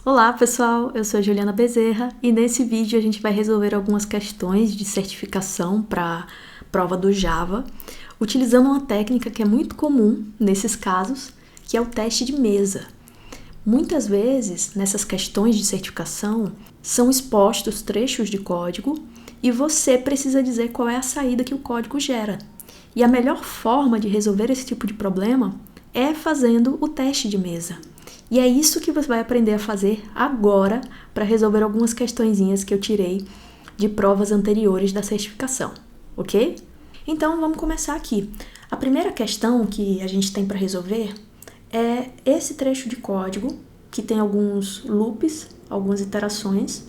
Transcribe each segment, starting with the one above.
Olá pessoal, eu sou Juliana Bezerra e nesse vídeo a gente vai resolver algumas questões de certificação para prova do Java, utilizando uma técnica que é muito comum nesses casos, que é o teste de mesa. Muitas vezes, nessas questões de certificação, são expostos trechos de código e você precisa dizer qual é a saída que o código gera. E a melhor forma de resolver esse tipo de problema é fazendo o teste de mesa. E é isso que você vai aprender a fazer agora para resolver algumas questõezinhas que eu tirei de provas anteriores da certificação, ok? Então vamos começar aqui. A primeira questão que a gente tem para resolver é esse trecho de código que tem alguns loops, algumas iterações,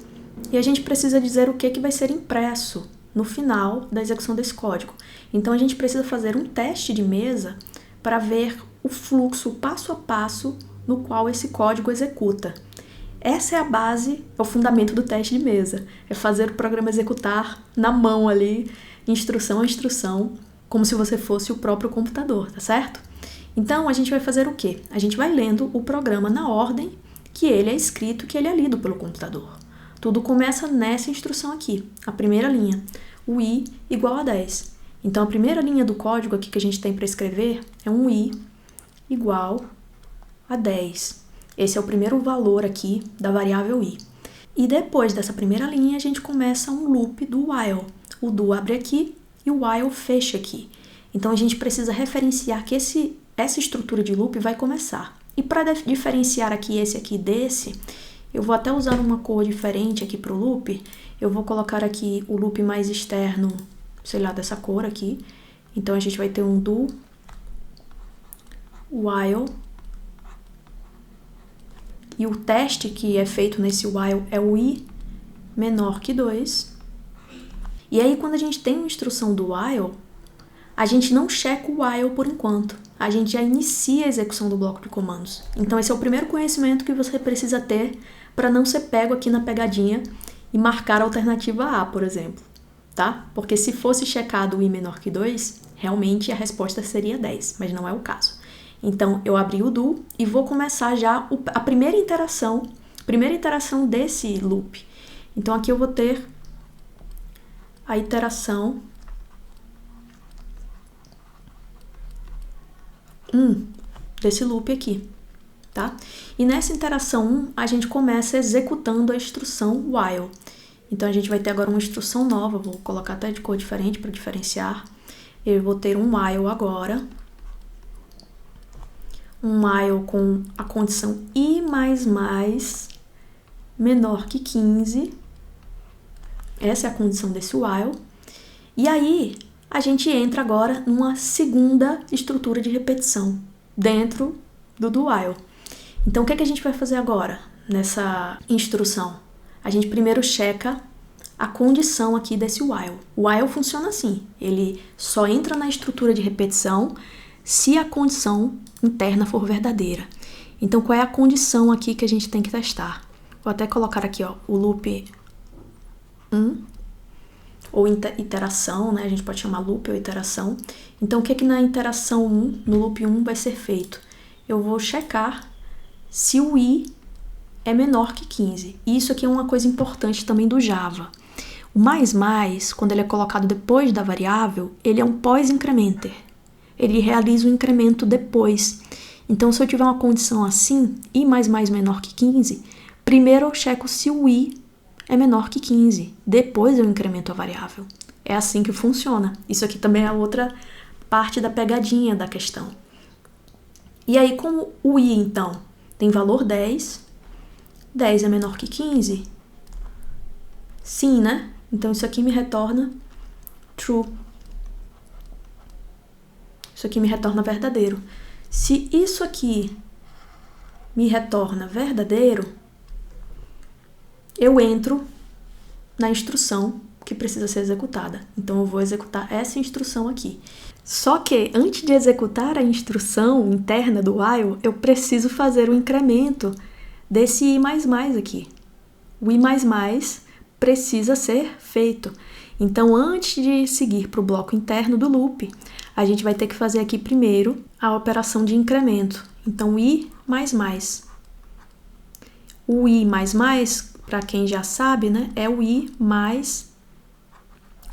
e a gente precisa dizer o que vai ser impresso no final da execução desse código. Então a gente precisa fazer um teste de mesa para ver o fluxo passo a passo no qual esse código executa. Essa é a base, é o fundamento do teste de mesa. É fazer o programa executar na mão ali, instrução a instrução, como se você fosse o próprio computador, tá certo? Então, a gente vai fazer o quê? A gente vai lendo o programa na ordem que ele é escrito, que ele é lido pelo computador. Tudo começa nessa instrução aqui, a primeira linha, o i igual a 10. Então, a primeira linha do código aqui que a gente tem para escrever é um i igual a 10. Esse é o primeiro valor aqui da variável i. E depois dessa primeira linha, a gente começa um loop do while. O do abre aqui e o while fecha aqui. Então, a gente precisa referenciar que essa estrutura de loop vai começar. E para diferenciar aqui esse aqui desse, eu vou até usar uma cor diferente aqui para o loop. Eu vou colocar aqui o loop mais externo, sei lá, dessa cor aqui. Então, a gente vai ter um do while. E o teste que é feito nesse while é o i menor que 2. E aí, quando a gente tem uma instrução do while, a gente não checa o while por enquanto. A gente já inicia a execução do bloco de comandos. Então, esse é o primeiro conhecimento que você precisa ter para não ser pego aqui na pegadinha e marcar a alternativa A, por exemplo. Tá? Porque se fosse checado o i menor que 2, realmente a resposta seria 10, mas não é o caso. Então, eu abri o do e vou começar já a primeira iteração desse loop. Então, aqui eu vou ter a iteração 1 desse loop aqui, tá? E nessa iteração 1, a gente começa executando a instrução while. Então, a gente vai ter agora uma instrução nova, vou colocar até de cor diferente para diferenciar. Eu vou ter um while agora. Um while com a condição i++ menor que 15. Essa é a condição desse while. E aí, a gente entra agora numa segunda estrutura de repetição dentro do while. Então, o que a gente vai fazer agora nessa instrução? A gente primeiro checa a condição aqui desse while. O while funciona assim, ele só entra na estrutura de repetição se a condição interna for verdadeira. Então, qual é a condição aqui que a gente tem que testar? Vou até colocar aqui, ó, o loop 1, ou iteração, né? A gente pode chamar loop ou iteração. Então, o que na iteração 1, no loop 1, vai ser feito? Eu vou checar se o i é menor que 15. E isso aqui é uma coisa importante também do Java. O mais, quando ele é colocado depois da variável, ele é um pós-incrementer. Ele realiza o incremento depois. Então, se eu tiver uma condição assim, i++ menor que 15, primeiro eu checo se o i é menor que 15. Depois eu incremento a variável. É assim que funciona. Isso aqui também é outra parte da pegadinha da questão. E aí, como o i, então, tem valor 10, 10 é menor que 15? Sim, né? Então, isso aqui me retorna true. Isso aqui me retorna verdadeiro. Se isso aqui me retorna verdadeiro, eu entro na instrução que precisa ser executada. Então, eu vou executar essa instrução aqui. Só que, antes de executar a instrução interna do while, eu preciso fazer o incremento desse i++ aqui. O i++ precisa ser feito. Então, antes de seguir para o bloco interno do loop, a gente vai ter que fazer aqui primeiro a operação de incremento. Então, i++. O i mais mais, para quem já sabe, né, é o i mais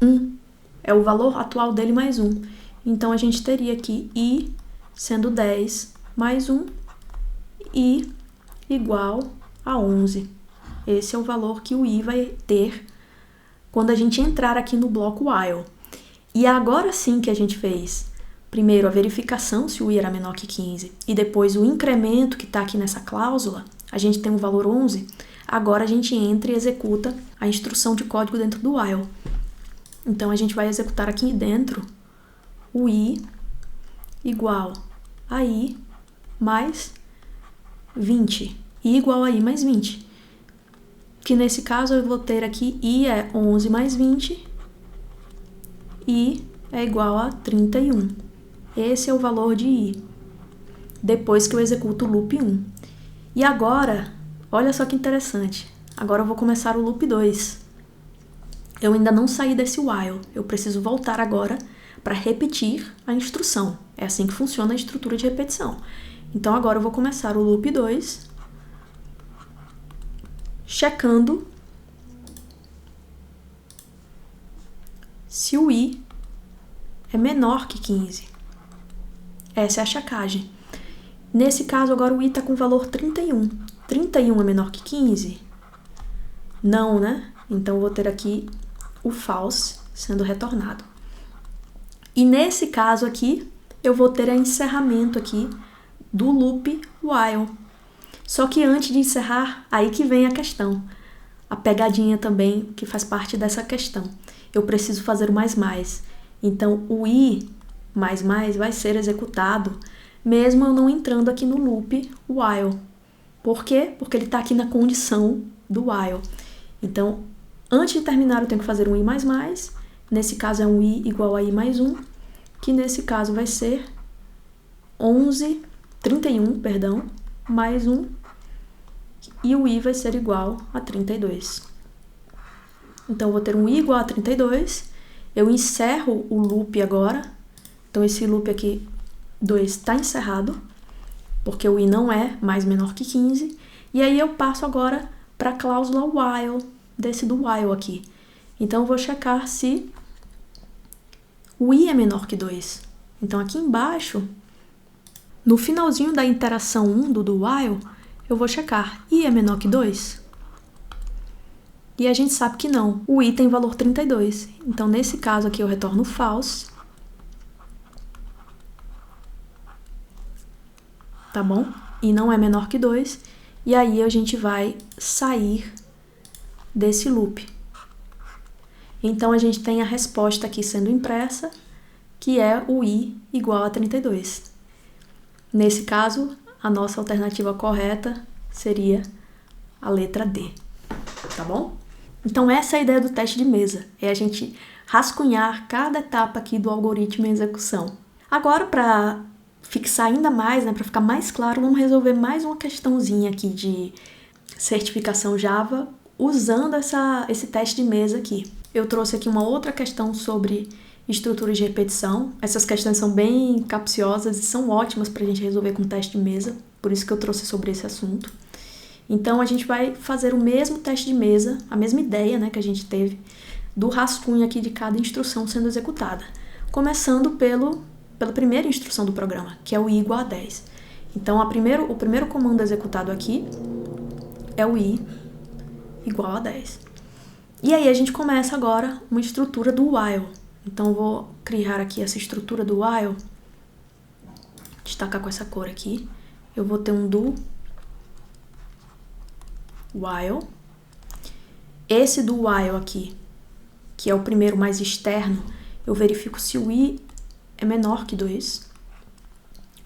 1. É o valor atual dele mais 1. Então, a gente teria aqui i sendo 10 mais 1, i igual a 11. Esse é o valor que o i vai ter quando a gente entrar aqui no bloco while. E agora sim que a gente fez primeiro a verificação se o i era menor que 15 e depois o incremento que está aqui nessa cláusula, a gente tem o valor 11, agora a gente entra e executa a instrução de código dentro do while. Então, a gente vai executar aqui dentro o i igual a i mais 20. I igual a i mais 20. Que nesse caso eu vou ter aqui i é 11 mais 20, i é igual a 31. Esse é o valor de i, depois que eu executo o loop 1. E agora, olha só que interessante, agora eu vou começar o loop 2. Eu ainda não saí desse while, eu preciso voltar agora para repetir a instrução. É assim que funciona a estrutura de repetição. Então, agora eu vou começar o loop 2, checando se o i é menor que 15. Essa é a checagem. Nesse caso, agora o i está com o valor 31. 31 é menor que 15? Não, né? Então, eu vou ter aqui o false sendo retornado. E nesse caso aqui, eu vou ter o encerramento aqui do loop while. Só que antes de encerrar, aí que vem a questão. A pegadinha também, que faz parte dessa questão. Eu preciso fazer o mais mais. Então, o i mais mais vai ser executado mesmo eu não entrando aqui no loop while. Por quê? Porque ele está aqui na condição do while. Então, antes de terminar, eu tenho que fazer um i mais mais. Nesse caso, é um i igual a i mais 1, que nesse caso vai ser 31, mais 1, e o i vai ser igual a 32. Então, eu vou ter um i igual a 32, eu encerro o loop agora, então esse loop aqui, 2, está encerrado, porque o i não é mais menor que 15, e aí eu passo agora para a cláusula while, desse do while aqui. Então, eu vou checar se o i é menor que 2. Então, aqui embaixo, no finalzinho da interação 1 do while, eu vou checar i é menor que 2. E a gente sabe que não. O i tem valor 32. Então, nesse caso aqui, eu retorno false. Tá bom? I não é menor que 2. E aí, a gente vai sair desse loop. Então, a gente tem a resposta aqui sendo impressa, que é o i igual a 32. Nesse caso, a nossa alternativa correta seria a letra D. Tá bom? Então, essa é a ideia do teste de mesa. É a gente rascunhar cada etapa aqui do algoritmo em execução. Agora, para fixar ainda mais, né, para ficar mais claro, vamos resolver mais uma questãozinha aqui de certificação Java usando esse teste de mesa aqui. Eu trouxe aqui uma outra questão sobre estruturas de repetição. Essas questões são bem capciosas e são ótimas para a gente resolver com teste de mesa, por isso que eu trouxe sobre esse assunto. Então, a gente vai fazer o mesmo teste de mesa, a mesma ideia, né, que a gente teve, do rascunho aqui de cada instrução sendo executada. Começando pela primeira instrução do programa, que é o i igual a 10. Então, o primeiro comando executado aqui é o i igual a 10. E aí, a gente começa agora uma estrutura do while. Então, eu vou criar aqui essa estrutura do while, destacar com essa cor aqui. Eu vou ter um do while. Esse do while aqui, que é o primeiro mais externo, eu verifico se o i é menor que 2.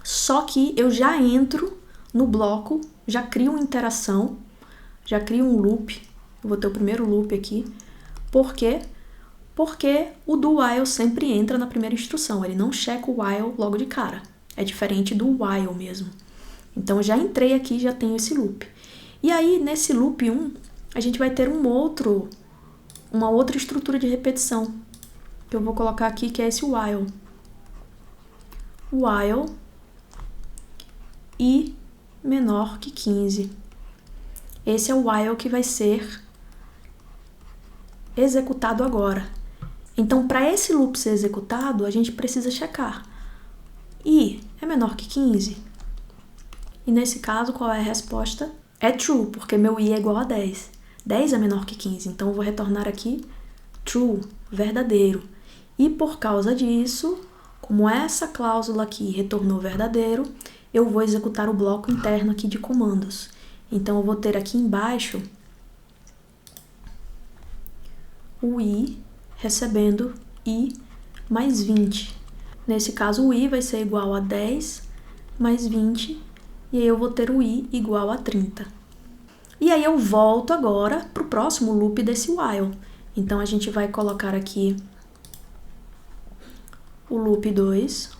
Só que eu já entro no bloco, já crio uma interação, já crio um loop. Eu vou ter o primeiro loop aqui. Por quê? Porque o do while sempre entra na primeira instrução. Ele não checa o while logo de cara. É diferente do while mesmo. Então, já entrei aqui, já tenho esse loop. E aí, nesse loop 1, a gente vai ter uma outra estrutura de repetição, que eu vou colocar aqui, que é esse while. While i menor que 15. Esse é o while que vai ser executado agora. Então, para esse loop ser executado, a gente precisa checar. I é menor que 15? E nesse caso, qual é a resposta? É true, porque meu I é igual a 10. 10 é menor que 15, então eu vou retornar aqui true, verdadeiro. E por causa disso, como essa cláusula aqui retornou verdadeiro, eu vou executar o bloco interno aqui de comandos. Então eu vou ter aqui embaixo o I recebendo I mais 20. Nesse caso, o I vai ser igual a 10 mais 20, e aí eu vou ter o I igual a 30. E aí eu volto agora para o próximo loop desse while. Então, a gente vai colocar aqui o loop 2,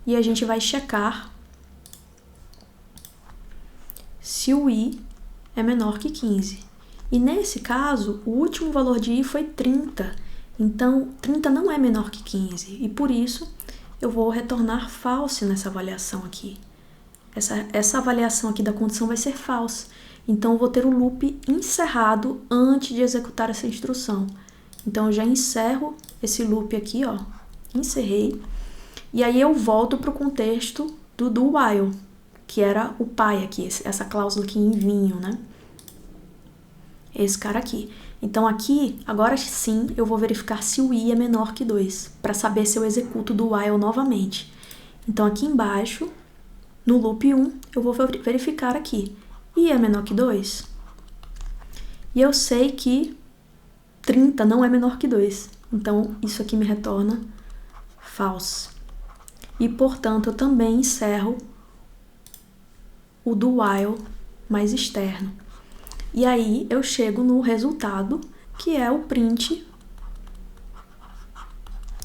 e a gente vai checar se o I é menor que 15. E nesse caso, o último valor de I foi 30. Então, 30 não é menor que 15. E por isso, eu vou retornar false nessa avaliação aqui. Essa avaliação aqui da condição vai ser false. Então, eu vou ter o loop encerrado antes de executar essa instrução. Então, eu já encerro esse loop aqui, ó. Encerrei. E aí, eu volto para o contexto do while, que era o pai aqui, essa cláusula aqui em vinho, né? Esse cara aqui. Então, aqui, agora sim, eu vou verificar se o I é menor que 2, para saber se eu executo do while novamente. Então, aqui embaixo, no loop 1, eu vou verificar aqui. I é menor que 2? E eu sei que 30 não é menor que 2. Então, isso aqui me retorna false. E, portanto, eu também encerro o do while mais externo. E aí, eu chego no resultado, que é o print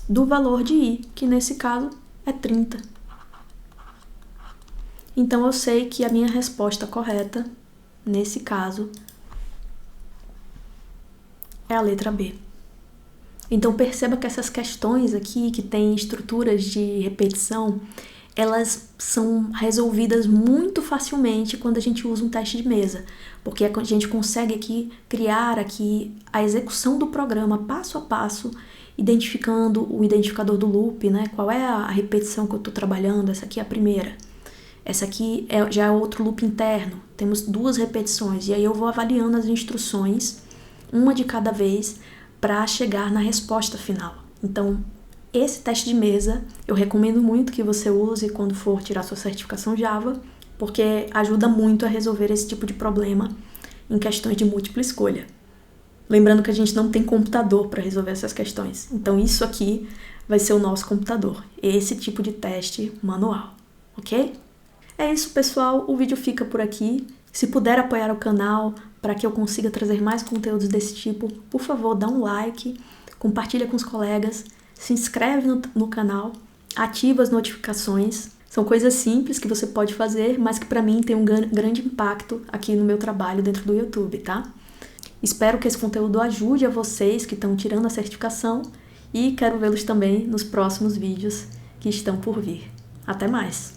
do valor de I, que nesse caso é 30. Então, eu sei que a minha resposta correta, nesse caso, é a letra B. Então, perceba que essas questões aqui, que têm estruturas de repetição, elas são resolvidas muito facilmente quando a gente usa um teste de mesa, porque a gente consegue aqui criar aqui a execução do programa passo a passo, identificando o identificador do loop, né? Qual é a repetição que eu estou trabalhando? Essa aqui é a primeira. Essa aqui já é outro loop interno. Temos 2 repetições, e aí eu vou avaliando as instruções, uma de cada vez, para chegar na resposta final. Então, esse teste de mesa eu recomendo muito que você use quando for tirar sua certificação Java, porque ajuda muito a resolver esse tipo de problema em questões de múltipla escolha. Lembrando que a gente não tem computador para resolver essas questões. Então, isso aqui vai ser o nosso computador, esse tipo de teste manual, ok? É isso, pessoal. O vídeo fica por aqui. Se puder apoiar o canal para que eu consiga trazer mais conteúdos desse tipo, por favor, dá um like, compartilha com os colegas, se inscreve no canal, ativa as notificações. São coisas simples que você pode fazer, mas que para mim tem um grande impacto aqui no meu trabalho dentro do YouTube, tá? Espero que esse conteúdo ajude a vocês que estão tirando a certificação e quero vê-los também nos próximos vídeos que estão por vir. Até mais!